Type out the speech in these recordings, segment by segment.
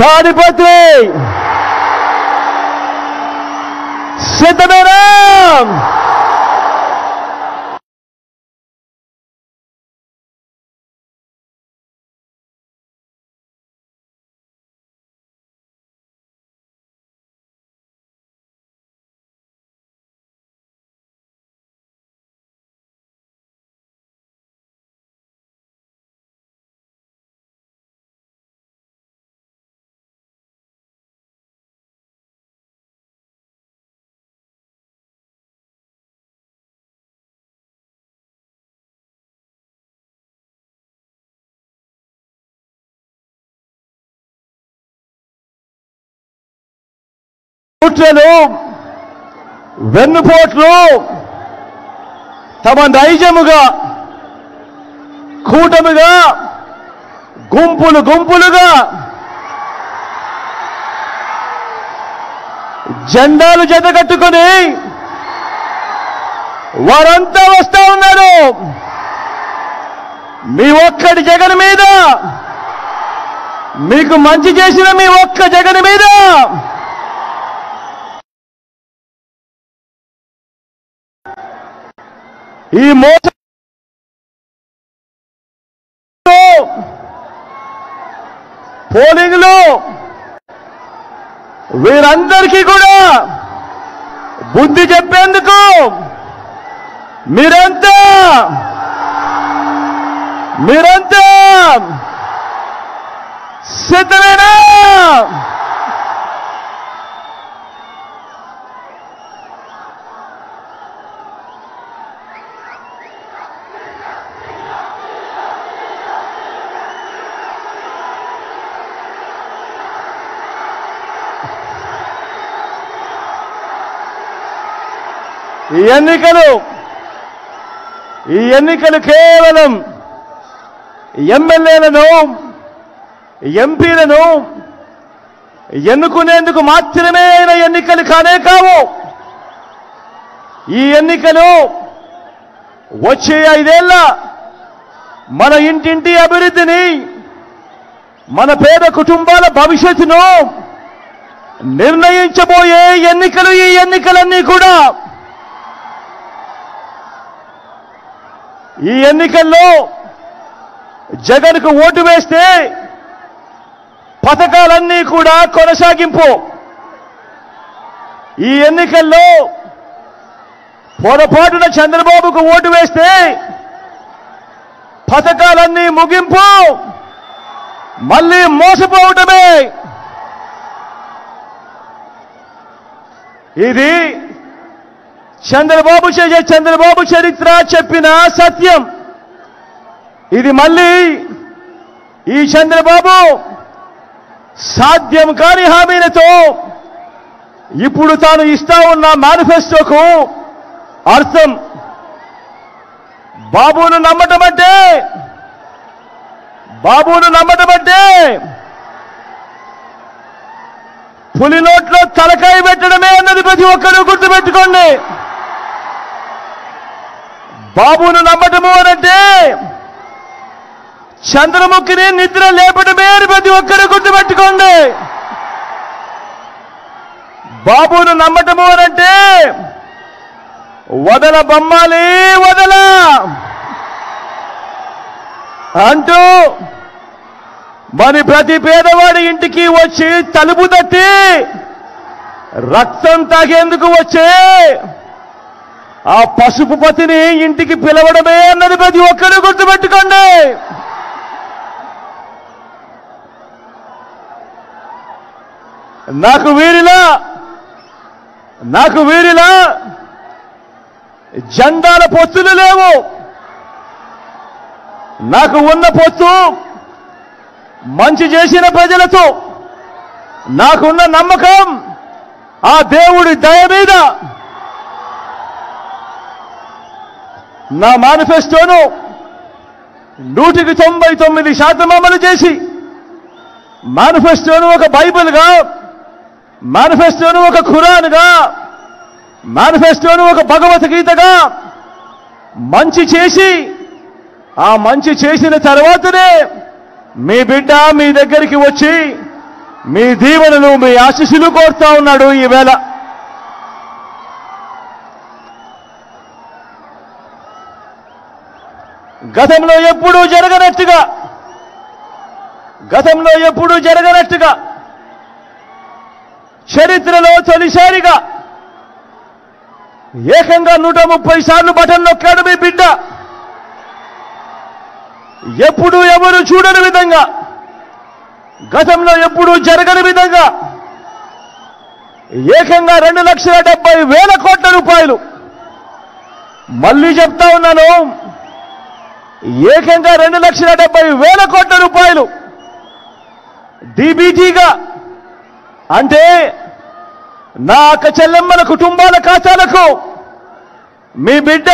తాడిపత్రి సిద్ధమేనా? కుట్రలు, వెన్నుపోట్లు తమ నైజముగా కూటమిగా గుంపులు గుంపులుగా జెండాలు జతకట్టుకొని వారంతా వస్తా ఉన్నారు. మీ ఒక్కడి జగన్ మీద, మీకు మంచి చేసిన మీ ఒక్క జగన్ మీద ఈ మోసం పోలింగ్ లో వీరందరికీ కూడా బుద్ధి చెప్పేందుకు మీరంతా సిద్ధమేనా? ఈ ఎన్నికలు కేవలం ఎమ్మెల్యేలను, ఎంపీలను ఎన్నుకునేందుకు మాత్రమే అయిన ఎన్నికలు కానే కావు. ఈ ఎన్నికలు వచ్చే 5 ఏళ్ల మన ఇంటింటి అభివృద్ధిని, మన పేద కుటుంబాల భవిష్యత్తును నిర్ణయించబోయే ఎన్నికలు. ఈ ఎన్నికలన్నీ కూడా ఈ ఎన్నికల్లో జగన్కు ఓటు వేస్తే పథకాలన్నీ కూడా కొనసాగింపు. ఈ ఎన్నికల్లో పొరపాటున చంద్రబాబుకు ఓటు వేస్తే పథకాలన్నీ ముగింపు, మళ్ళీ మోసపోవటమే. ఇది చంద్రబాబు చరిత్ర చెప్పిన సత్యం. ఇది మళ్ళీ ఈ చంద్రబాబు సాధ్యం కాని హామీలతో ఇప్పుడు తాను ఇస్తా ఉన్న మేనిఫెస్టోకు అర్థం. బాబును నమ్మటం అంటే పులి నోట్లో తలకాయ పెట్టడమే అన్నది ప్రతి ఒక్కరూ గుర్తుపెట్టుకోండి. బాబును నమ్మటము అనంటే చంద్రముఖిని నిద్ర లేపడమే అని ప్రతి ఒక్కరూ గుర్తుపెట్టుకోండి. బాబును నమ్మటము అనంటే వదల బొమ్మాలి వదల అంటూ మరి ప్రతి పేదవాడి ఇంటికి వచ్చి తలుపు తట్టి రక్తం తాగేందుకు వచ్చే ఆ పసుపు పతిని ఇంటికి పిలవడమే అన్నది ప్రతి ఒక్కరూ గుర్తుపెట్టుకోండి. నాకు వీరిలా జెండాల పొత్తులు లేవు. నాకు ఉన్న పొత్తు మంచి చేసిన ప్రజలతో, నాకున్న నమ్మకం ఆ దేవుడి దయ మీద. నా మేనిఫెస్టోను 99% అమలు చేసి, మేనిఫెస్టోను ఒక బైబిల్గా, మేనిఫెస్టోను ఒక ఖురాన్గా, మేనిఫెస్టోను ఒక భగవద్గీతగా మంచి చేసి, ఆ మంచి చేసిన తర్వాతనే మీ బిడ్డ మీ దగ్గరికి వచ్చి మీ దీవెనలు, మీ ఆశీస్సులు కోరుతా ఉన్నాడు ఈవేళ. గతంలో ఎప్పుడూ జరగనట్టుగా చరిత్రలో తొలిసారిగా ఏకంగా 130 సార్లు బటన్ నొక్కాడు మీ బిడ్డ. ఎప్పుడూ ఎవరు చూడని విధంగా, గతంలో ఎప్పుడూ జరగని విధంగా ఏకంగా 2,70,000 కోట్ల రూపాయలు, మళ్ళీ చెప్తా ఉన్నాను, ఏకంగా 2,70,000 కోట్ల రూపాయలు డీబీటీగా, అంటే నా అక్క చెల్లెమ్మల కుటుంబాల ఖాతాలకు మీ బిడ్డ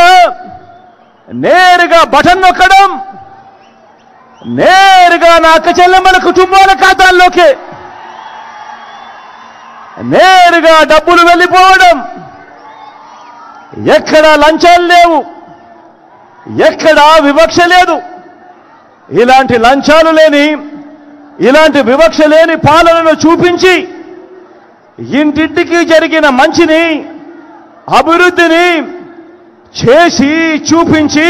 నేరుగా బటన్ నొక్కడం, నేరుగా నా అక్క చెల్లెమ్మల కుటుంబాల ఖాతాల్లోకి నేరుగా డబ్బులు వెళ్ళిపోవడం. ఎక్కడా లంచాలు లేవు, ఎక్కడా వివక్ష లేదు. ఇలాంటి లంచాలు లేని, ఇలాంటి వివక్ష లేని పాలనను చూపించి, ఇంటింటికి జరిగిన మంచిని, అభివృద్ధిని చేసి చూపించి,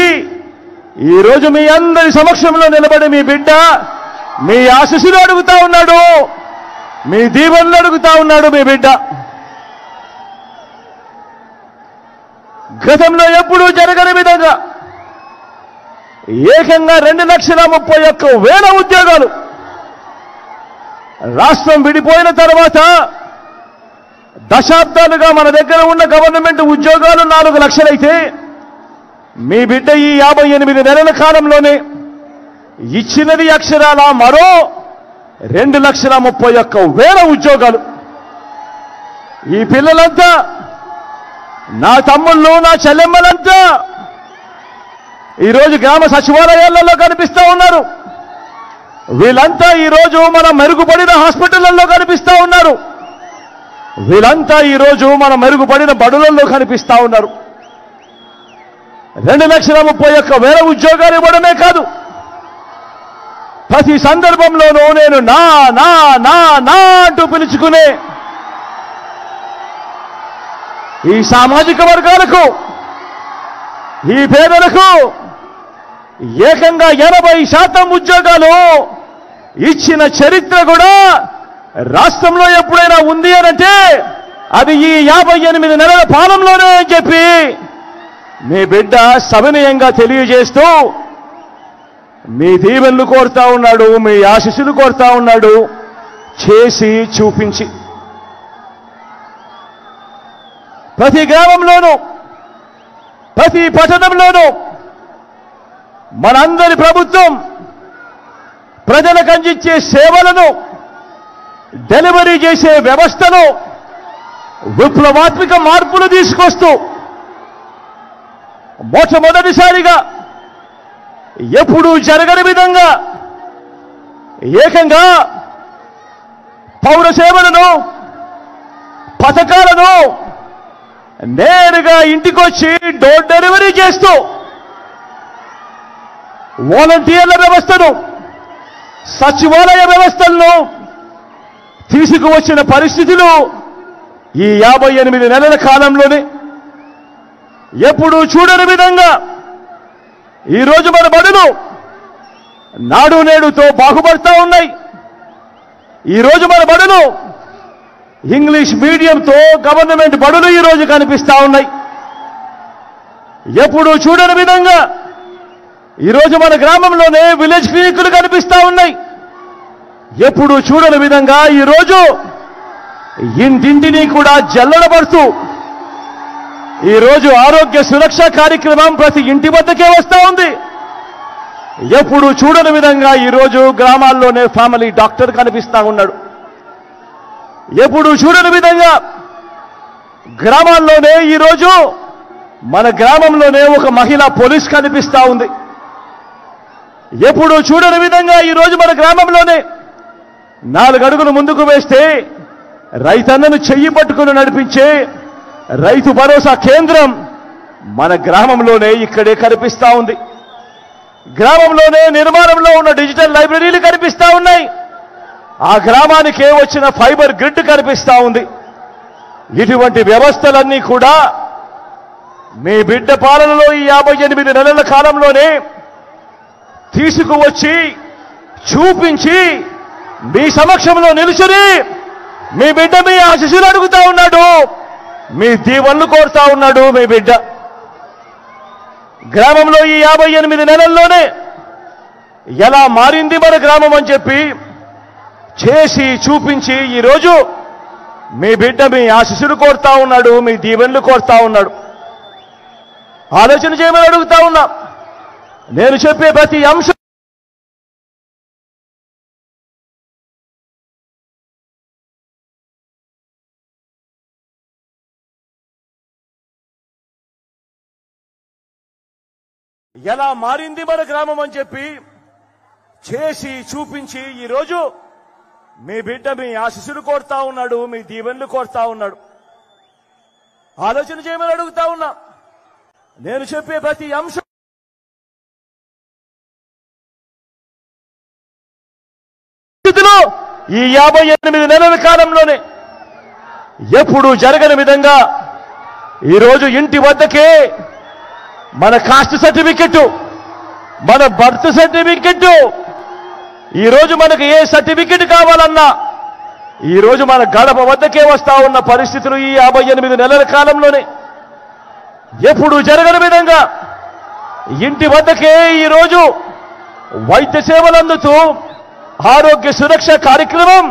ఈరోజు మీ అందరి సమక్షంలో నిలబడి మీ బిడ్డ మీ ఆశీస్సులు అడుగుతా ఉన్నాడు, మీ దీవెనలు అడుగుతా ఉన్నాడు మీ బిడ్డ. గతంలో ఎప్పుడూ జరగని విధంగా ఏకంగా 2,31,000 ఉద్యోగాలు. రాష్ట్రం విడిపోయిన తర్వాత దశాబ్దాలుగా మన దగ్గర ఉన్న గవర్నమెంట్ ఉద్యోగాలు 4 లక్షలైతే, మీ బిడ్డ ఈ 58 నెలల కాలంలోనే ఇచ్చినది అక్షరాల మరో 2,31,000 ఉద్యోగాలు. ఈ పిల్లలంతా, నా తమ్ముళ్ళు, నా చెల్లెమ్మలంతా ఈరోజు గ్రామ సచివాలయాలలో కనిపిస్తూ ఉన్నారు. వీళ్ళంతా ఈరోజు మన మెరుగుపడిన హాస్పిటళ్లలో కనిపిస్తూ ఉన్నారు. వీళ్ళంతా ఈరోజు మన మెరుగుపడిన బడులలో కనిపిస్తూ ఉన్నారు. 2,31,000 ఉద్యోగాలు ఇవ్వడమే కాదు, ప్రతి సందర్భంలోనూ నేను నా నా నా నా అంటూ పిలుచుకునే ఈ సామాజిక వర్గాలకు, ఈ పేదలకు ఏకంగా 80% ఉద్యోగాలు ఇచ్చిన చరిత్ర కూడా రాష్ట్రంలో ఎప్పుడైనా ఉంది అనంటే అది ఈ 58 నెలల పాలనలోనే అని చెప్పి మీ బిడ్డ సవినయంగా తెలియజేస్తూ మీ దీవెనలు కోరుతా ఉన్నాడు, మీ ఆశీస్సులు కోరుతా ఉన్నాడు, చేసి చూపించి. ప్రతి గ్రామంలోనూ, ప్రతి పట్టణంలోనూ మనందరి ప్రభుత్వం ప్రజలకు అందించే సేవలను, డెలివరీ చేసే వ్యవస్థను విప్లవాత్మక మార్పులు తీసుకొస్తూ మొట్టమొదటిసారిగా ఎప్పుడూ జరగని విధంగా ఏకంగా పౌర సేవలను, పథకాలను నేరుగా ఇంటికొచ్చి డోర్ డెలివరీ చేస్తూ వాలంటీర్ల వ్యవస్థను, సచివాలయ వ్యవస్థలను తీసుకువచ్చిన పరిస్థితులు ఈ 58 నెలల కాలంలోనే ఎప్పుడూ చూడని విధంగా ఈరోజు మన బడులు నాడు నేడుతో బాగుపడతా ఉన్నాయి. ఈరోజు మన బడులు ఇంగ్లీష్ మీడియంతో గవర్నమెంట్ బడులు ఈరోజు కనిపిస్తా ఉన్నాయి. ఎప్పుడూ చూడని విధంగా ఈరోజు మన గ్రామంలోనే విలేజ్ క్లినిక్లు కనిపిస్తా ఉన్నాయి. ఎప్పుడూ చూడని విధంగా ఈరోజు ఇంటింటిని కూడా జల్లడబడుతూ ఈరోజు ఆరోగ్య సురక్ష కార్యక్రమం ప్రతి ఇంటి వద్దకే వస్తూ ఉంది. ఎప్పుడూ చూడని విధంగా ఈరోజు గ్రామాల్లోనే ఫ్యామిలీ డాక్టర్ కనిపిస్తా ఉన్నాడు. ఎప్పుడూ చూడని విధంగా గ్రామాల్లోనే ఈరోజు మన గ్రామంలోనే ఒక మహిళా పోలీస్ కనిపిస్తా ఉంది. ఎప్పుడూ చూడని విధంగా ఈరోజు మన గ్రామంలోనే 4 అడుగులు ముందుకు వేస్తే రైతన్నను చెయ్యి పట్టుకుని నడిపించే రైతు భరోసా కేంద్రం మన గ్రామంలోనే ఇక్కడే కనిపిస్తా ఉంది. గ్రామంలోనే నిర్మాణంలో ఉన్న డిజిటల్ లైబ్రరీలు కనిపిస్తా ఉన్నాయి. ఆ గ్రామానికే వచ్చిన ఫైబర్ గ్రిడ్ కనిపిస్తా ఉంది. ఇటువంటి వ్యవస్థలన్నీ కూడా మీ బిడ్డ పాలనలో ఈ 58 నెలల కాలంలోనే తీసుకువచ్చి చూపించి మీ సమక్షంలో నిలుచుని మీ బిడ్డ మీ ఆశీస్సులు అడుగుతా ఉన్నాడు, మీ దీవెనలు కోరుతా ఉన్నాడు. మీ బిడ్డ గ్రామంలో ఈ 58 నెలల్లోనే ఎలా మారింది మన గ్రామం అని చెప్పి చేసి చూపించి ఈరోజు మీ బిడ్డ మీ ఆశీస్సులు కోరుతా ఉన్నాడు, మీ దీవెనలు కోరుతా ఉన్నాడు. ఆలోచన చేయమని అడుగుతా ఉన్నా. నేను చెప్పే ప్రతి అంశం ఎలా మారింది మన గ్రామం అని చెప్పి చేసి చూపించి ఈరోజు మీ బిడ్డ మీ ఆశీస్సులు కోరుతా ఉన్నాడు, మీ దీవెనలు కోరుతా ఉన్నాడు. ఆలోచన చేయమని అడుగుతా ఉన్నా. నేను చెప్పే ప్రతి అంశం ఈ 58 నెలల కాలంలోనే ఎప్పుడు జరగని విధంగా ఈరోజు ఇంటి వద్దకే మన కాస్ట్ సర్టిఫికెట్, మన బర్త్ సర్టిఫికెట్, ఈరోజు మనకు ఏ సర్టిఫికెట్ కావాలన్నా ఈరోజు మన గడప వద్దకే వస్తా ఉన్న పరిస్థితులు ఈ 58 నెలల కాలంలోనే ఎప్పుడు జరగని విధంగా ఇంటి వద్దకే ఈరోజు వైద్య సేవలు అందుతూ ఆరోగ్య సురక్ష కార్యక్రమం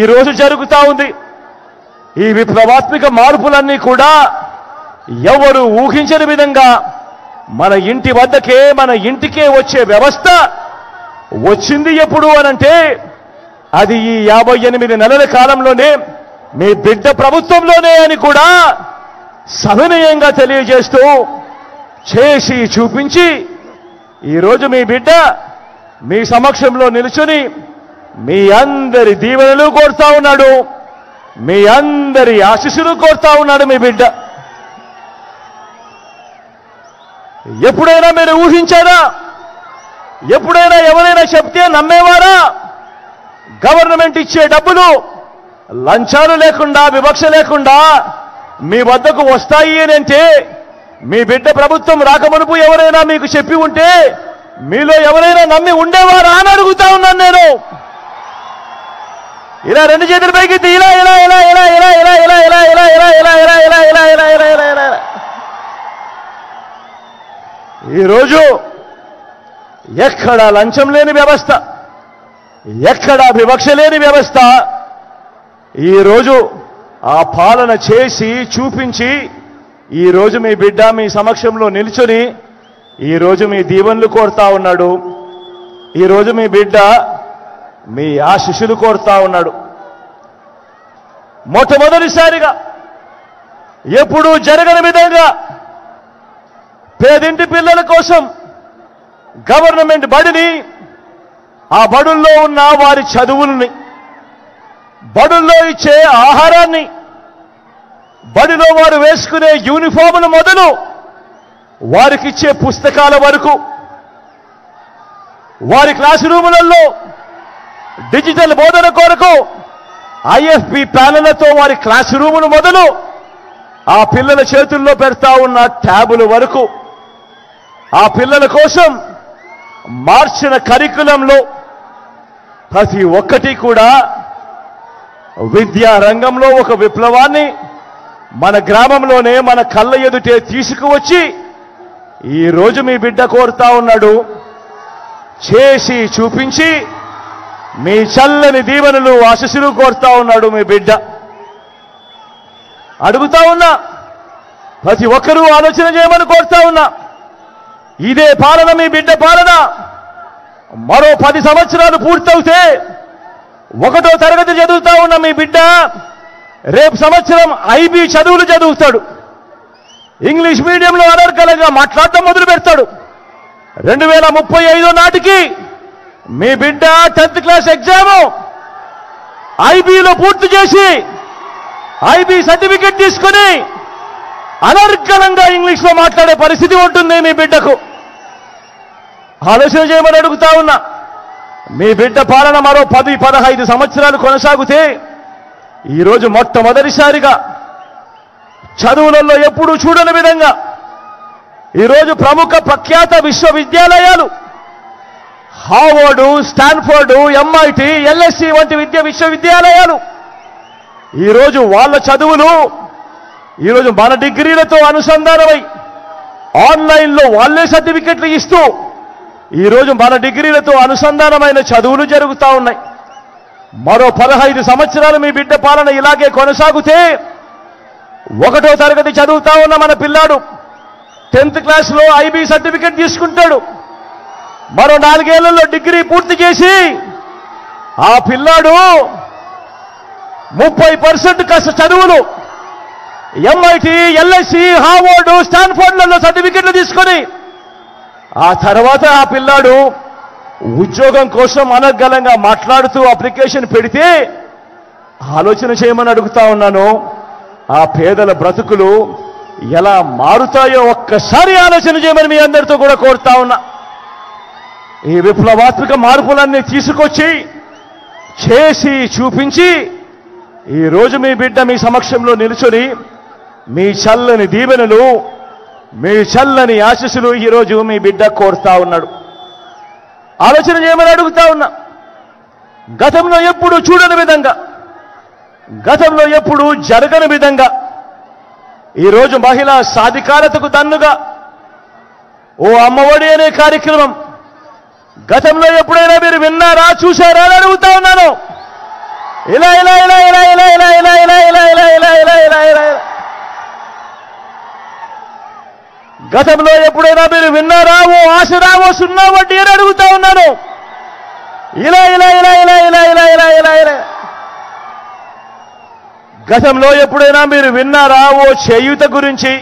ఈరోజు జరుగుతా ఉంది. ఈ విప్లవాత్మక మార్పులన్నీ కూడా ఎవరు ఊహించని విధంగా మన ఇంటి వద్దకే మన ఇంటికే వచ్చే వ్యవస్థ వచ్చింది. ఎప్పుడు అనంటే అది ఈ 58 నెలల కాలంలోనే మీ బిడ్డ ప్రభుత్వంలోనే అని కూడా సవినయంగా తెలియజేస్తూ చేసి చూపించి ఈరోజు మీ బిడ్డ మీ సమక్షంలో నిలుచుని మీ అందరి దీవెనలు కోరుతా ఉన్నాడు, మీ అందరి ఆశీస్సులు కోరుతా ఉన్నాడు మీ బిడ్డ. ఎప్పుడైనా మీరు ఊహించారా? ఎప్పుడైనా ఎవరైనా చెప్తే నమ్మేవారా? గవర్నమెంట్ ఇచ్చే డబ్బులు లంచాలు లేకుండా వివక్ష లేకుండా మీ వద్దకు వస్తాయి అని అంటే మీ బిడ్డ ప్రభుత్వం రాకమునుపు ఎవరైనా మీకు చెప్పి ఉంటే మీలో ఎవరైనా నమ్మి ఉండేవారా అని అడుగుతా ఉన్నాను నేను. ఇలా రెండు చేతుల పైకి ఇలా ఇలా ఇలా ఇలా ఇలా ఇలా ఇలా ఇలా ఇలా ఇలా ఇలా ఇలా ఇలా ఇలా ఇలా ఇలా ఇలా ఇలా ఈరోజు ఎక్కడా లంచం లేని వ్యవస్థ, ఎక్కడా వివక్ష లేని వ్యవస్థ ఈరోజు ఆ పాలన చేసి చూపించి ఈరోజు మీ బిడ్డ మీ సమక్షంలో నిల్చుని ఈరోజు మీ దీవెనలు కోరుతా ఉన్నాడు. ఈరోజు మీ బిడ్డ మీ ఆశీస్సులు కోరుతా ఉన్నాడు. మొట్టమొదటిసారిగా ఎప్పుడూ జరగని విధంగా పేదింటి పిల్లల కోసం గవర్నమెంట్ బడిని, ఆ బడుల్లో ఉన్న వారి చదువుల్ని, బడుల్లో ఇచ్చే ఆహారాన్ని, బడిలో వారు వేసుకునే యూనిఫాములు మొదలు వారికిచ్చే పుస్తకాల వరకు, వారి క్లాస్ రూములలో డిజిటల్ బోధన కొరకు IFP ప్యానెళ్లతో వారి క్లాస్ రూములు మొదలు ఆ పిల్లల చేతుల్లో పెడతా ఉన్న ట్యాబుల వరకు, ఆ పిల్లల కోసం మార్చిన కరికులంలో ప్రతి ఒక్కటి కూడా విద్యా రంగంలో ఒక విప్లవాన్ని మన గ్రామంలోనే మన కళ్ళ ఎదుటే తీసుకువచ్చి ఈరోజు మీ బిడ్డ కోరుతా ఉన్నాడు. చేసి చూపించి మీ చల్లని దీవెనలు ఆశీస్సులు కోరుతా ఉన్నాడు మీ బిడ్డ. అడుగుతా ఉన్నా, ప్రతి ఒక్కరూ ఆలోచన చేయమని కోరుతా ఉన్నా. ఇదే పాలన మీ బిడ్డ పాలన మరో 10 సంవత్సరాలు పూర్తవుతే 1వ తరగతి చదువుతా ఉన్న మీ బిడ్డ రేపు సంవత్సరం IB చదువులు చదువుతాడు. ఇంగ్లీష్ మీడియంలో అనర్గళంగా మాట్లాడటం మొదలు పెడతాడు. 2035 నాటికి మీ బిడ్డ 10th క్లాస్ ఎగ్జామ్ IBలో పూర్తి చేసి IB సర్టిఫికెట్ తీసుకుని అనర్గళంగా ఇంగ్లీష్లో మాట్లాడే పరిస్థితి ఉంటుంది మీ బిడ్డకు. ఆలోచన చేయమని అడుగుతా ఉన్నా. మీ బిడ్డ పాలన మరో 10-15 సంవత్సరాలు కొనసాగితే ఈరోజు మొట్టమొదటిసారిగా చదువులలో ఎప్పుడూ చూడని విధంగా ఈరోజు ప్రముఖ ప్రఖ్యాత విశ్వవిద్యాలయాలు హార్వర్డ్, స్టాన్ఫోర్డ్, MIT, LSE వంటి విశ్వవిద్యాలయాలు ఈరోజు వాళ్ళ చదువులు ఈరోజు మన డిగ్రీలతో అనుసంధానమై ఆన్లైన్లో వాళ్ళే సర్టిఫికెట్లు ఇస్తూ ఈరోజు మన డిగ్రీలతో అనుసంధానమైన చదువులు జరుగుతూ ఉన్నాయి. మరో 15 సంవత్సరాలు మీ బిడ్డ పాలన ఇలాగే కొనసాగితే 1వ తరగతి చదువుతా ఉన్న మన పిల్లాడు 10th క్లాస్లో IB సర్టిఫికెట్ తీసుకుంటాడు. మరో 4 ఏళ్లలో డిగ్రీ పూర్తి చేసి ఆ పిల్లాడు 30% చదువులు MIT, LSE, హార్వర్డ్, స్టాన్ఫోర్డ్లలో సర్టిఫికెట్లు తీసుకొని ఆ తర్వాత ఆ పిల్లాడు ఉద్యోగం కోసం అనర్గళంగా మాట్లాడుతూ అప్లికేషన్ పెడితే ఆలోచన చేయమని అడుగుతా ఉన్నాను. ఆ పేదల బ్రతుకులు ఎలా మారుతాయో ఒక్కసారి ఆలోచన చేయమని మీ అందరితో కూడా కోరుతా ఉన్నా. ఈ విప్లవాత్మక మార్పులన్నీ తీసుకొచ్చి చేసి చూపించి ఈరోజు మీ బిడ్డ మీ సమక్షంలో నిలుచొని మీ చల్లని దీవెనలు, మీ చల్లని ఆశీస్సులు ఈరోజు మీ బిడ్డ కోరుతా ఉన్నాడు. ఆలోచన చేయమని అడుగుతా ఉన్నా. గతంలో ఎప్పుడు చూడని విధంగా, గతంలో ఎప్పుడు జరగని విధంగా ఈరోజు మహిళా సాధికారతకు దన్నుగా ఓ అమ్మఒడి అనే కార్యక్రమం గతంలో ఎప్పుడైనా మీరు విన్నారా, చూశారా అని అడుగుతా ఉన్నాను. ఇలా ఇలా ఇలా ఇలా ఇలా ఇలా ఇలా ఇలా ఇలా ఇలా ఇలా ఇలా ఇలా ఇలా గతంలో ఎప్పుడైనా మీరు విన్నారా? ఓ ఆసరా, ఓ 0 వడ్డీ అని అడుగుతా ఉన్నాను. ఇలా ఇలా ఇలా ఇలా ఇలా ఇలా ఇలా ఇలా ఇలా గతంలో ఎప్పుడైనా మీరు విన్నారా? ఓ చేయూత గురించి.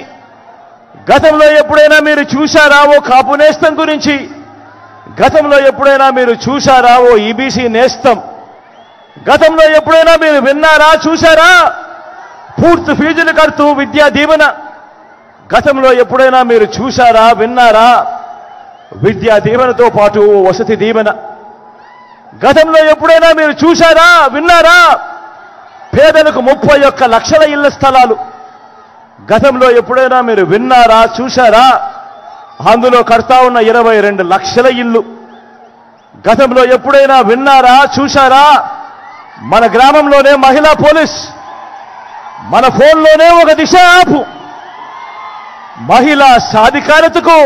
గతంలో ఎప్పుడైనా మీరు చూశారా? ఓ కాపు నేస్తం గురించి. గతంలో ఎప్పుడైనా మీరు చూశారా? ఓ EBC నేస్తం. గతంలో ఎప్పుడైనా మీరు విన్నారా, చూశారా? పూర్తి ఫీజులు కడుతూ విద్యా దీవెన. గతంలో ఎప్పుడైనా మీరు చూశారా, విన్నారా? విద్యా దీవెనతో పాటు వసతి దీవెన. గతంలో ఎప్పుడైనా మీరు చూశారా, విన్నారా? పేదలకు 31 లక్షల ఇళ్ల స్థలాలు. గతంలో ఎప్పుడైనా మీరు విన్నారా, చూశారా? అందులో కడతా ఉన్న 22 లక్షల ఇల్లు. గతంలో ఎప్పుడైనా విన్నారా, చూశారా? మన గ్రామంలోనే మహిళా పోలీస్, మన ఫోన్లోనే ఒక దిశ యాప్. మహిళా సాధికారతకు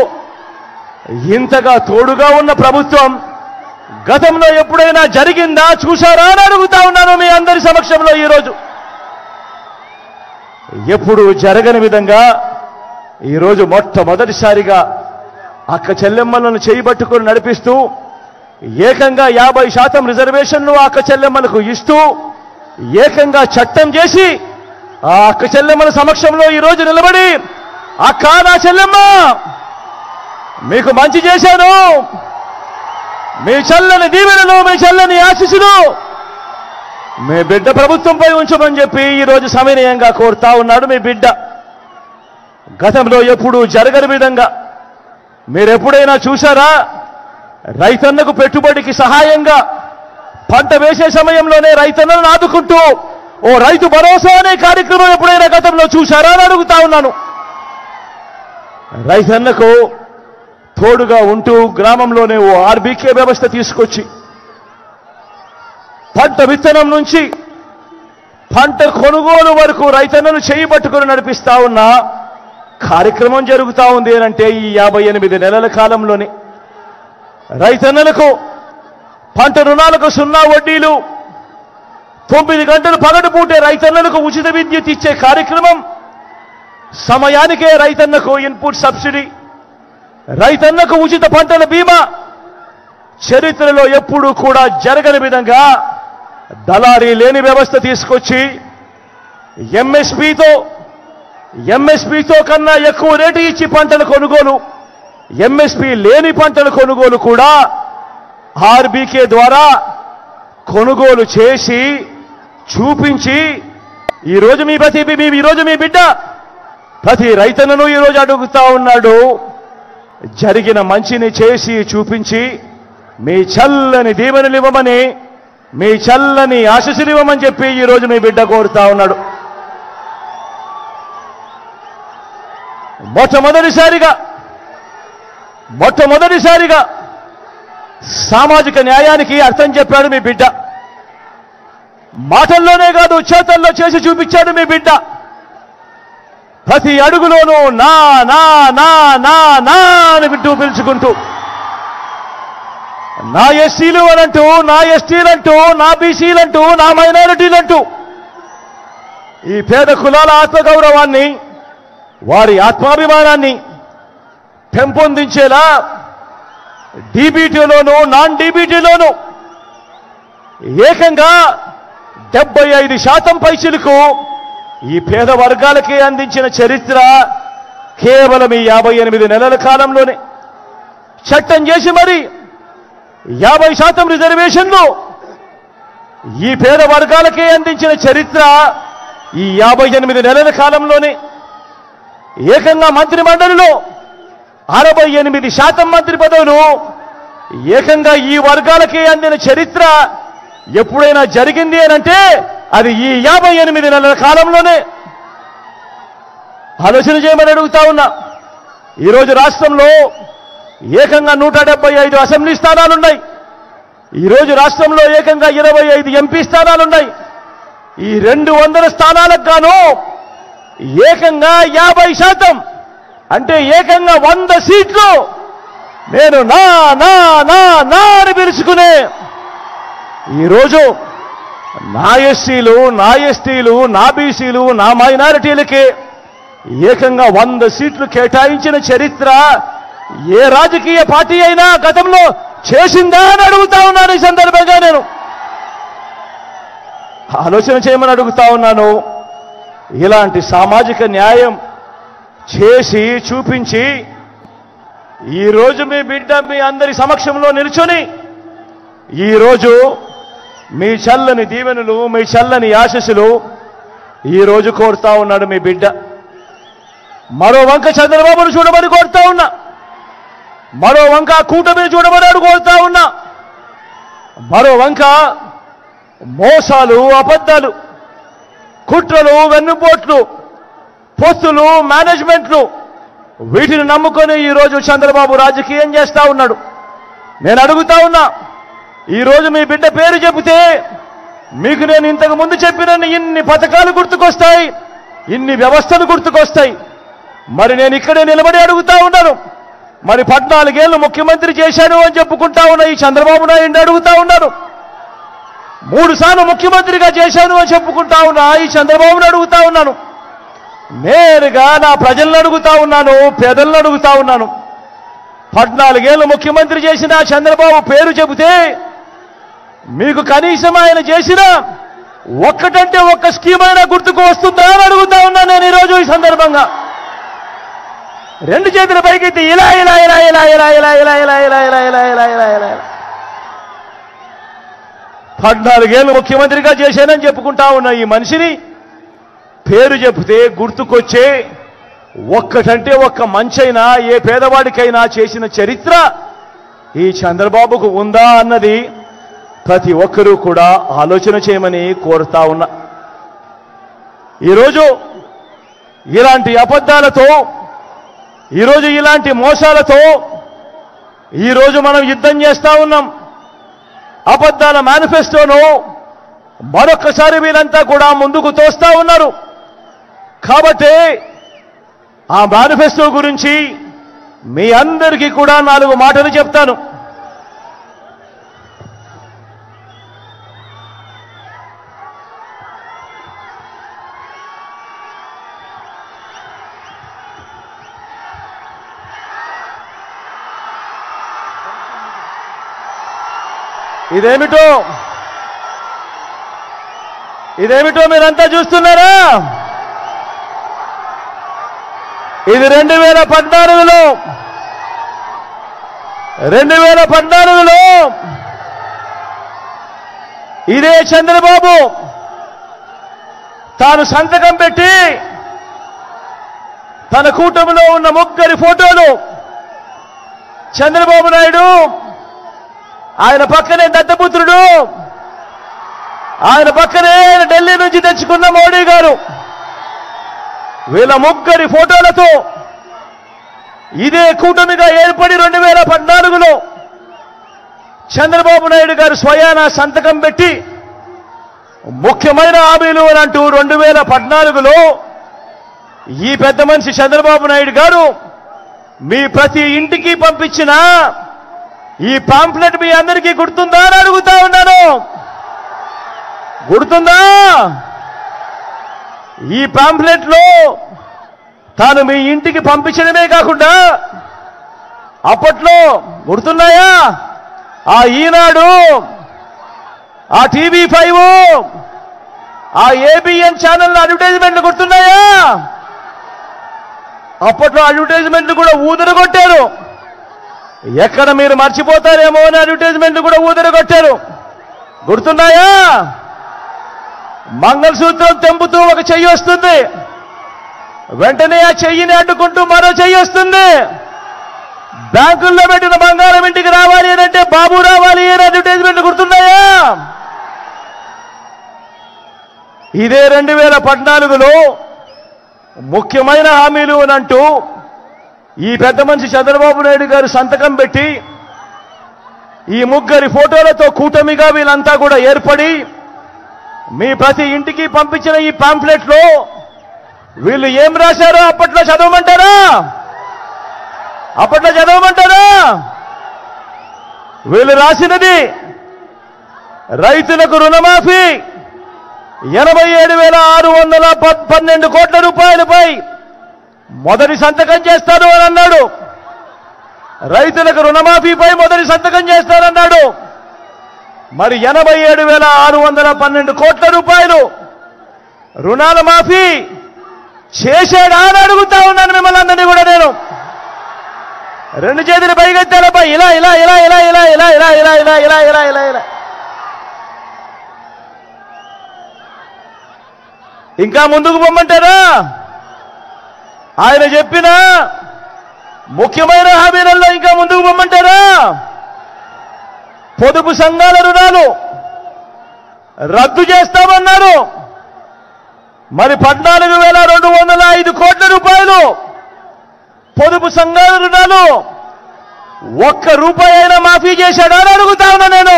ఇంతగా తోడుగా ఉన్న ప్రభుత్వం గతంలో ఎప్పుడైనా జరిగిందా, చూశారా అని అడుగుతా ఉన్నాను మీ అందరి సమక్షంలో. ఈరోజు ఎప్పుడు జరగని విధంగా ఈరోజు మొట్టమొదటిసారిగా అక్క చెల్లెమ్మలను చేయబట్టుకుని నడిపిస్తూ ఏకంగా 50% రిజర్వేషన్లు అక్క చెల్లెమ్మలకు ఇస్తూ ఏకంగా చట్టం చేసి ఆ అక్క చెల్లెమ్మల సమక్షంలో ఈరోజు నిలబడి, అక్క, నా చెల్లెమ్మ, మీకు మంచి చేశాను, మీ చల్లని దీవెనలు, మీ చల్లని ఆశీస్సులు మీ బిడ్డ ప్రభుత్వంపై ఉంచమని చెప్పి ఈరోజు సవినయంగా కోరుతా ఉన్నాడు మీ బిడ్డ. గతంలో ఎప్పుడూ జరగని విధంగా మీరెప్పుడైనా చూశారా? రైతన్నకు పెట్టుబడికి సహాయంగా పంట వేసే సమయంలోనే రైతన్నలను ఆదుకుంటూ ఓ రైతు భరోసా అనే కార్యక్రమం ఎప్పుడైనా గతంలో చూశారా అని అడుగుతా ఉన్నాను. రైతన్నకు తోడుగా ఉంటూ గ్రామంలోనే ఓ RBK వ్యవస్థ తీసుకొచ్చి పంట విత్తనం నుంచి పంట కొనుగోలు వరకు రైతన్నను చేయబట్టుకుని నడిపిస్తా ఉన్న కార్యక్రమం జరుగుతూ ఉంది అంటే ఈ 58 నెలల కాలంలోనే రైతన్నలకు పంట రుణాలకు 0 వడ్డీలు, 9 గంటలు పగటిపూటే రైతన్నలకు ఉచిత విద్యుత్ ఇచ్చే కార్యక్రమం, సమయానికే రైతన్నకు ఇన్పుట్ సబ్సిడీ, రైతన్నకు ఉచిత పంటల బీమా, చరిత్రలో ఎప్పుడూ కూడా జరగని విధంగా దళారీ లేని వ్యవస్థ తీసుకొచ్చి ఎంఎస్పీతో కన్నా ఎక్కువ రేటు ఇచ్చి పంటల కొనుగోలు, MSP లేని పంటల కొనుగోలు కూడా RBK ద్వారా కొనుగోలు చేసి చూపించి ఈరోజు మీ బిడ్డ ప్రతి రైతన్నను ఈరోజు అడుగుతా ఉన్నాడు. జరిగిన మంచిని చేసి చూపించి మీ చల్లని దీవెనలు ఇవ్వమని, మీ చల్లని ఆశీస్సులు ఇవ్వమని చెప్పి ఈరోజు మీ బిడ్డ కోరుతా ఉన్నాడు. మొట్టమొదటిసారిగా సామాజిక న్యాయానికి అర్థం చెప్పాడు మీ బిడ్డ. మాటల్లోనే కాదు, చేతల్లో చేసి చూపించాడు మీ బిడ్డ. ప్రతి అడుగులోనూ నా నా నా నా నా అని వింటూ పిలుచుకుంటూ, నా ఎస్సీలు అనంటూ, నా ఎస్టీలంటూ, నా బీసీలంటూ, నా మైనారిటీలంటూ ఈ పేద కులాల ఆత్మగౌరవాన్ని, వారి ఆత్మాభిమానాన్ని పెంపొందించేలా డీబీటీలోనూ నాన్ డీబీటీలోనూ ఏకంగా 75% పైచిలకు ఈ పేద వర్గాలకే అందించిన చరిత్ర కేవలం ఈ 58 నెలల కాలంలోనే. చట్టం చేసి మరి 50% రిజర్వేషన్లు ఈ పేద వర్గాలకే అందించిన చరిత్ర ఈ 58 నెలల కాలంలోనే. ఏకంగా మంత్రి మండలిలో 68% మంత్రి పదవులు ఏకంగా ఈ వర్గాలకే అందిన చరిత్ర ఎప్పుడైనా జరిగింది అనంటే అది ఈ 58 నెలల కాలంలోనే. ఆలోచన చేయమని అడుగుతా ఉన్నా. ఈరోజు రాష్ట్రంలో ఏకంగా 175 అసెంబ్లీ స్థానాలున్నాయి. ఈరోజు రాష్ట్రంలో ఏకంగా 25 ఎంపీ స్థానాలున్నాయి. ఈ 200 స్థానాలకు గాను ఏకంగా 50% అంటే ఏకంగా 100 సీట్లు నేను నా నా నా నా అని పిలుచుకునే ఈరోజు నా ఎస్సీలు, నా ఎస్టీలు, నా బీసీలు, నా మైనారిటీలకి ఏకంగా 100 సీట్లు కేటాయించిన చరిత్ర ఏ రాజకీయ పార్టీ అయినా గతంలో చేసిందా అని అడుగుతా ఉన్నాను. ఈ సందర్భంగా నేను ఆలోచన చేయమని అడుగుతా ఉన్నాను. ఇలాంటి సామాజిక న్యాయం చేసి చూపించి ఈరోజు మీ బిడ్డ మీ అందరి సమక్షంలో నిల్చొని ఈరోజు మీ చల్లని దీవెనలు, మీ చల్లని ఆశీస్సులు ఈరోజు కోరుతా ఉన్నాడు మీ బిడ్డ. మరో వంక చంద్రబాబును చూడమని కోరుతా ఉన్నా, మరో వంక కూటమిని చూడమని కోరుతా ఉన్నా, మరో వంక మోసాలు, అబద్ధాలు, కుట్రలు, వెన్నుపోట్లు, పొత్తులు, మేనేజ్మెంట్లు వీటిని నమ్ముకొని ఈరోజు చంద్రబాబు రాజకీయం చేస్తా ఉన్నాడు. నేను అడుగుతా ఉన్నా, ఈరోజు మీ బిడ్డ పేరు చెబితే మీకు నేను ఇంతకు ముందు చెప్పిన ఇన్ని పథకాలు గుర్తుకొస్తాయి, ఇన్ని వ్యవస్థలు గుర్తుకొస్తాయి. మరి నేను ఇక్కడే నిలబడి అడుగుతా ఉన్నాను, మరి 14 ఏళ్ళు ముఖ్యమంత్రి చేశాను అని చెప్పుకుంటా ఉన్న ఈ చంద్రబాబు నాయుడు అడుగుతా ఉన్నాను, 3 సార్లు ముఖ్యమంత్రిగా చేశాను అని చెప్పుకుంటా ఉన్నా ఈ చంద్రబాబును అడుగుతా ఉన్నాను. నేరుగా నా ప్రజలను అడుగుతా ఉన్నాను, పేదలను అడుగుతా ఉన్నాను. 14 ఏళ్ళు ముఖ్యమంత్రి చేసిన చంద్రబాబు పేరు చెబితే మీకు కనీసం ఆయన చేసిన ఒక్కటంటే ఒక్క స్కీమ్ అయినా గుర్తుకు వస్తుందా అని అడుగుతా ఉన్నాను నేను ఈరోజు ఈ సందర్భంగా. 2 చేతుల పైకెత్తి ఇలా ఇలా ఇలా ఇలా ఇలా ఇలా ఇలా ఇలా ఇలా ఇలా ఇలా ఇలా ఇలా ఇలా 14 ఏళ్ళు ముఖ్యమంత్రిగా చేశానని చెప్పుకుంటా ఉన్న ఈ మనిషిని పేరు చెబితే గుర్తుకొచ్చే ఒక్కటంటే ఒక్క మంచైనా ఏ పేదవాడికైనా చేసిన చరిత్ర ఈ చంద్రబాబుకు ఉందా అన్నది ప్రతి ఒక్కరూ కూడా ఆలోచన చేయమని కోరుతా ఉన్నా. ఈరోజు ఇలాంటి అబద్ధాలతో, ఈరోజు ఇలాంటి మోసాలతో ఈరోజు మనం యుద్ధం చేస్తా ఉన్నాం. అబద్ధాల మేనిఫెస్టోను మరొక్కసారి వీళ్ళంతా కూడా ముందుకు తోస్తా ఉన్నారు. కాబట్టి ఆ మేనిఫెస్టో గురించి మీ అందరికీ కూడా 4 మాటలు చెప్తాను. ఇదేమిటో మీరంతా చూస్తున్నారా? ఇది 2014లో ఇదే చంద్రబాబు తాను సంతకం పెట్టి తన కూటమిలో ఉన్న 3 ఫోటోలు చంద్రబాబు నాయుడు, ఆయన పక్కనే దత్తపుత్రుడు, ఆయన పక్కనే ఢిల్లీ నుంచి తెచ్చుకున్న మోడీ గారు. వీళ్ళ ముగ్గురి ఫోటోలతో ఇదే కూటమిగా ఏర్పడి 2014లో చంద్రబాబు నాయుడు గారు స్వయాన సంతకం పెట్టి ముఖ్యమైన హామీలు అని అంటూ 2014లో ఈ పెద్ద మనిషి చంద్రబాబు నాయుడు గారు మీ ప్రతి ఇంటికి పంపించిన ఈ పాంప్లెట్ మీ అందరికీ గుర్తుందా అని అడుగుతా ఉన్నాను. గుర్తుందా? ఈ పాంప్లెట్లో తాను మీ ఇంటికి పంపించడమే కాకుండా అప్పట్లో గుర్తున్నాయా ఆ ఈనాడు, ఆ TV5, ఆ ABN ఛానల్ అడ్వర్టైజ్మెంట్లు గుర్తున్నాయా? అప్పట్లో అడ్వర్టైజ్మెంట్లు కూడా ఊదరగొట్టారు. ఎక్కడ మీరు మర్చిపోతారేమో అని అడ్వర్టైజ్మెంట్లు కూడా ఊదరగొట్టారు. గుర్తున్నాయా? మంగళసూత్రం తెంపుతూ ఒక చెయ్యి వస్తుంది, వెంటనే ఆ చెయ్యిని అడ్డుకుంటూ మరో చెయ్యి వస్తుంది. బ్యాంకుల్లో పెట్టిన బంగారం ఇంటికి రావాలి అని అంటే బాబు రావాలి అని అడ్వర్టైజ్మెంట్ గుర్తున్నాయా? ఇదే 2014లో ముఖ్యమైన హామీలు అని అంటూ ఈ పెద్ద మనిషి చంద్రబాబు నాయుడు గారు సంతకం పెట్టి ఈ ముగ్గురి ఫోటోలతో కూటమిగా వీళ్ళంతా కూడా ఏర్పడి మీ ప్రతి ఇంటికి పంపించిన ఈ పాంప్లెట్లో వీళ్ళు ఏం రాశారో అప్పట్లో చదవమంటారా? అప్పట్లో చదవమంటారా? వీళ్ళు రాసినది రైతులకు రుణమాఫీ 87,612 కోట్ల రూపాయలపై మొదటి సంతకం చేస్తాను అని అన్నాడు. రైతులకు రుణమాఫీపై మొదటి సంతకం చేస్తానన్నాడు. మరి 87,612 కోట్ల రూపాయలు రుణాల మాఫీ చేశాడా అని అడుగుతా ఉన్నాను మిమ్మల్ని అందరినీ కూడా నేను. రెండు చేతులు పైకెత్తారపై ఇలా ఇలా ఇలా ఇలా ఇలా ఇలా ఇలా ఇలా ఇలా ఇలా ఇలా ఇలా ఇలా ఇంకా ముందుకు పొమ్మంటారా? ఆయన చెప్పిన ముఖ్యమైన హామీలలో ఇంకా ముందుకు పొమ్మంటారా? పొదుపు సంఘాల రుణాలు రద్దు చేస్తామన్నారు. మరి 14,205 కోట్ల రూపాయలు పొదుపు సంఘాల రుణాలు ఒక్క రూపాయి అయినా మాఫీ చేశాడా అని అడుగుతా ఉన్నా నేను.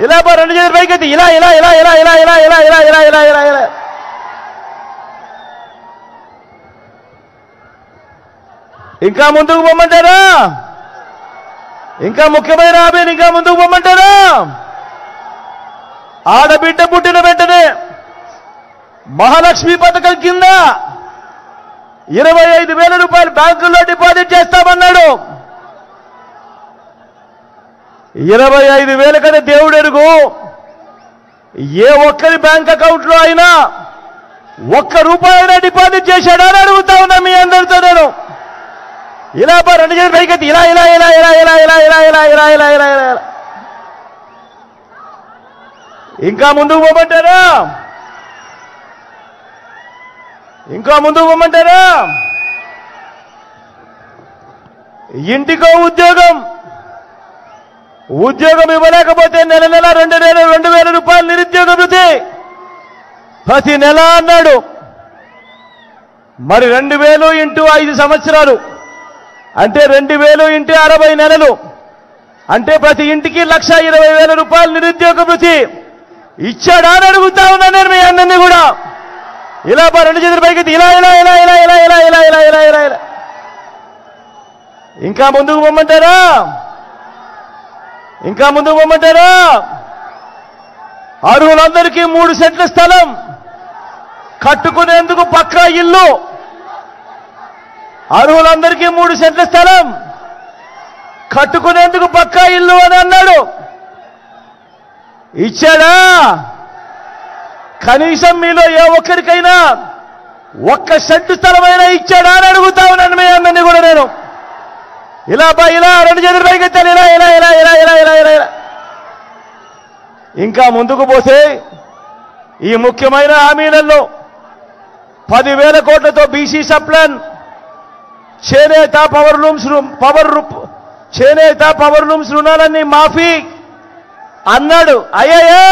ఇలా రెండు చేతులు పైకెత్తి ఇలా ఇలా ఇలా ఇలా ఇలా ఇలా ఇలా ఇలా ఇలా ఇలా ఇలా ఇలా ఇంకా ముందుకు పొమ్మంటారా? ఇంకా ముఖ్యమైన హామీని ఇంకా ముందుకు పొమ్మంటారా? ఆడబిడ్డ పుట్టిన వెంటనే మహాలక్ష్మి పథకం కింద 25,000 రూపాయలు బ్యాంకుల్లో డిపాజిట్ చేస్తామన్నాడు. 25,000 కదా దేవుడు ఎరుగు. ఏ ఒక్కరి బ్యాంక్ అకౌంట్ లో అయినా ఒక్క రూపాయి అయినా డిపాజిట్ చేశాడా అని అడుగుతా ఉన్నా మీ అందరితో నేను. ఇలా రెండు చేతులు పైకెత్తి ఇలా ఇలా ఇలా ఇలా ఇలా ఇలా ఇలా ఇలా ఇలా ఇలా ఇలా ఇలా ఇంకా ముందుకు పోమంటారా? ఇంకా ముందుకు పోమంటారా? ఇంటికో ఉద్యోగం ఇవ్వలేకపోతే నెల 2,000 రూపాయలు నిరుద్యోగ భృతి ప్రతి నెల అన్నాడు. మరి 2,000 ఇంటూ 5 సంవత్సరాలు అంటే 2,000 ఇంటూ 60 నెలలు అంటే ప్రతి ఇంటికి 1,20,000 రూపాయలు నిరుద్యోగ భృతి ఇచ్చాడా అని అడుగుతా ఉన్నా నేను మీ అందరినీ కూడా. ఇలా రెండు చేతులు పైకి ఇలా ఇలా ఇలా ఇలా ఇలా ఇలా ఇలా ఇలా ఇలా ఇలా ఇలా ఇంకా ముందుకు పొమ్మంటారా? ఇంకా ముందుకు పొమ్మంటారా? అర్హులందరికీ 3 సెంట్ల స్థలం కట్టుకునేందుకు పక్కా ఇల్లు. అర్హులందరికీ 3 సెంట్ల స్థలం కట్టుకునేందుకు పక్కా ఇల్లు అని అన్నాడు. ఇచ్చాడా? కనీసం మీలో ఏ ఒక్కరికైనా 1 సెంటు స్థలమైనా ఇచ్చాడా అని అడుగుతా ఉన్నాను మీ అందరినీ కూడా నేను. ఇలా ఇలా రెండు చేతులు పైకెత్తాను ఇలా ఇలా ఇలా ఇలా ఇలా ఇలా ఇలా ఇలా ఇంకా ముందుకు పోతే ఈ ముఖ్యమైన హామీలలో 10,000 కోట్లతో బీసీ సప్లాన్, చేనేత, చేనేత పవర్ లూమ్స్ రుణాలన్నీ మాఫీ అన్నాడు. అయ్యాయా?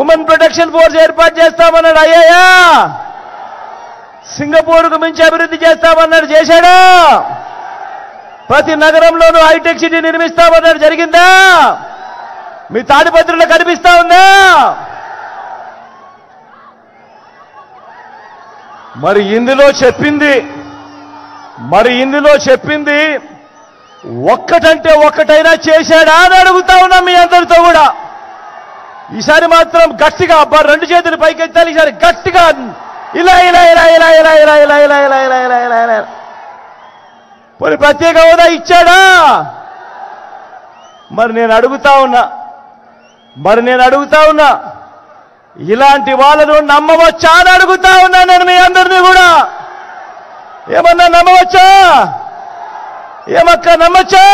ఉమెన్ ప్రొటెక్షన్ ఫోర్స్ ఏర్పాటు చేస్తామన్నాడు. అయ్యాయా? సింగపూర్కు మించి అభివృద్ధి చేస్తామన్నాడు. చేశాడా? ప్రతి నగరంలోనూ హైటెక్ సిటీ నిర్మిస్తామన్నాడు. జరిగిందా? మీ తాడిపత్రిలో కనిపిస్తా ఉందా? మరి ఇందులో చెప్పింది ఒక్కటంటే ఒక్కటైనా చేశాడా అని అడుగుతా ఉన్నా మీ అందరితో కూడా. ఈసారి మాత్రం గట్టిగా అబ్బా రెండు చేతులు పైకెత్తాలి. ఈసారి గట్టిగా ఇలా ఇలా ఇలా ఇలా ఇలా ఇలా ఇలా ఇలా ఇలా ఇలా ఇలా ఇలా ఇలా పోనీ ప్రత్యేక హోదా ఇచ్చాడా? మరి నేను అడుగుతా ఉన్నా ఇలాంటి వాళ్ళను నమ్మవచ్చా అని అడుగుతా ఉన్నా నేను మీ అందరినీ కూడా. ఏమన్నా నమ్మవచ్చా? ఏమక్క నమ్మచ్చా?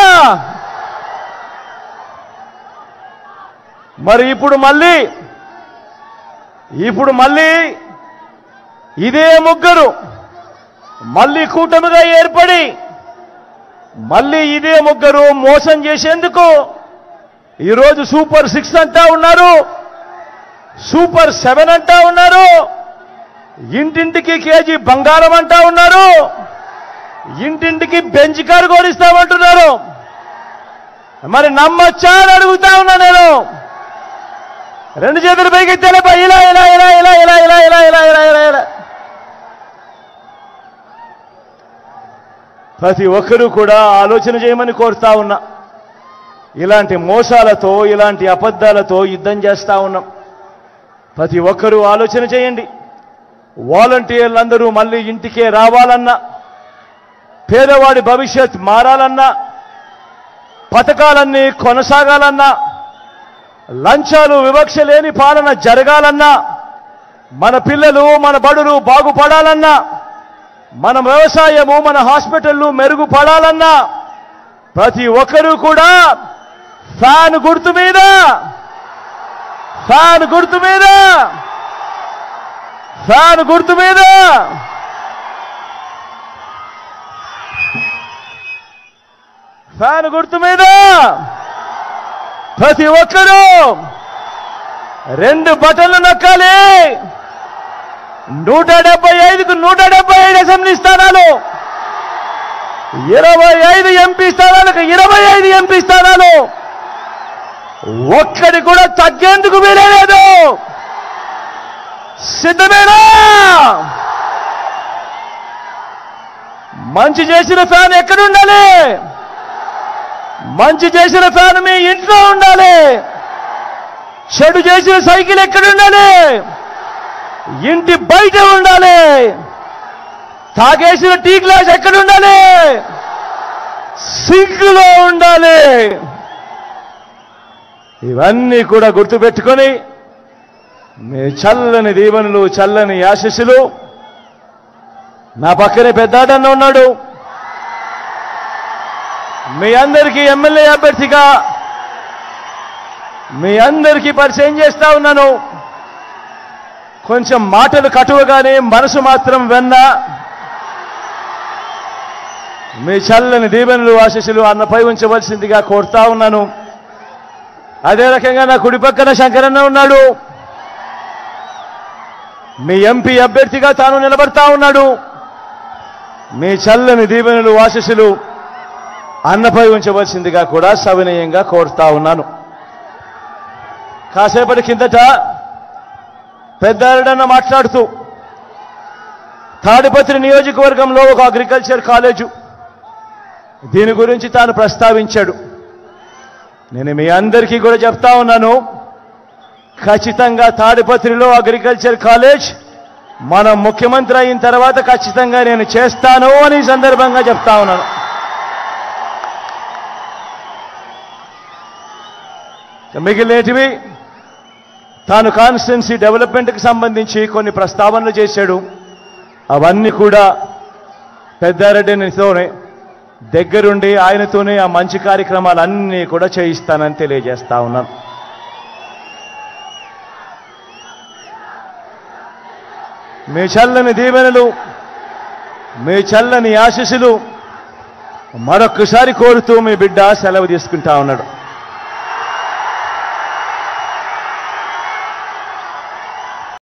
మరి ఇప్పుడు మళ్ళీ ఇదే ముగ్గురు మళ్ళీ కూటమిగా ఏర్పడి మళ్ళీ ఇదే ముగ్గురు మోసం చేసేందుకు ఈరోజు సూపర్ 6 అంటా ఉన్నారు, సూపర్ 7 అంటా ఉన్నారు, ఇంటింటికి కేజీ బంగారం అంటా ఉన్నారు, ఇంటింటికి బెంచ్ కారు కోరిస్తామంటున్నారు. మరి నమ్మొచ్చా అని అడుగుతా ఉన్నా నేను. రెండు చేతులు పైకి ఎత్తాలే ఇలా ఇలా ఇలా ఇలా ఇలా ఇలా ఇలా ఇలా ఇలా ఇలా ఇలా ప్రతి ఒక్కరూ కూడా ఆలోచన చేయమని కోరుతా ఉన్నా. ఇలాంటి మోసాలతో ఇలాంటి అబద్ధాలతో యుద్ధం చేస్తా ఉన్నాం. ప్రతి ఒక్కరూ ఆలోచన చేయండి. వాలంటీర్లందరూ మళ్ళీ ఇంటికే రావాలన్నా, పేదవాడి భవిష్యత్ మారాలన్నా, పథకాలన్నీ కొనసాగాలన్నా, లంచాలు వివక్ష లేని పాలన జరగాలన్నా, మన పిల్లలు మన బడులు బాగుపడాలన్నా, మన వ్యవసాయము మన హాస్పిటళ్లు మెరుగుపడాలన్నా ప్రతి ఒక్కరూ కూడా ఫ్యాన్ గుర్తు మీద ప్రతి ఒక్కరూ 2 బటన్లు నొక్కాలి. 175కు 175 అసెంబ్లీ స్థానాలు, 25 ఎంపీ స్థానాలకు 25 ఎంపీ స్థానాలు, ఒక్కడి కూడా తగ్గేందుకు వీలేదు. సిద్ధమేనా? మంచి చేసిన ఫ్యాన్ ఎక్కడుండాలి? మంచి చేసిన ఫ్యాన్ మీ ఇంట్లో ఉండాలి. చెడు చేసిన సైకిల్ ఎక్కడుండాలి? ఇంటి బయట ఉండాలి. తాగేసిన టీ గ్లాస్ ఎక్కడుండాలి? సింక్లో ఉండాలి. ఇవన్నీ కూడా గుర్తుపెట్టుకొని మీ చల్లని దీవెనలు, చల్లని ఆశీస్సులు. నా పక్కనే పెద్దాడన్న ఉన్నాడు. మీ అందరికీ ఎమ్మెల్యే అభ్యర్థిగా మీ అందరికీ పరిచయం చేస్తా ఉన్నాను. కొంచెం మాటలు కటువగానే మనసు మాత్రం వెన్న. మీ చల్లని దీవెనలు, ఆశీస్సులు అన్నపై ఉంచవలసిందిగా కోరుతా ఉన్నాను. అదే రకంగా నా కుడి పక్కన శంకరన్న ఉన్నాడు. మీ ఎంపీ అభ్యర్థిగా తాను నిలబడతా ఉన్నాడు. మీ చల్లని దీవెనలు, ఆశీస్సులు అన్నపై ఉంచవలసిందిగా కూడా సవినయంగా కోరుతా ఉన్నాను. కాసేపటి కిందట పెద్దారెడ్డన్న మాట్లాడుతూ తాడిపత్రి నియోజకవర్గంలో ఒక అగ్రికల్చర్ కాలేజు, దీని గురించి తాను ప్రస్తావించాడు. నేను మీ అందరికీ కూడా చెప్తా ఉన్నాను, ఖచ్చితంగా తాడిపత్రిలో అగ్రికల్చర్ కాలేజ్ మన ముఖ్యమంత్రి అయిన తర్వాత ఖచ్చితంగా నేను చేస్తాను అని ఈ సందర్భంగా చెప్తా ఉన్నాను. మిగిలినటివి తాను కాన్స్టిట్యున్సీ డెవలప్మెంట్కి సంబంధించి కొన్ని ప్రస్తావనలు చేశాడు. అవన్నీ కూడా పెద్దారెడ్డితోనే దగ్గరుండి ఆయనతోనే ఆ మంచి కార్యక్రమాలన్నీ కూడా చేయిస్తానని తెలియజేస్తా ఉన్నాను. మీ చల్లని దీవెనలు, మీ చల్లని ఆశీస్సులు మరొక్కసారి కోరుతూ మీ బిడ్డ సెలవు తీసుకుంటా ఉన్నాడు.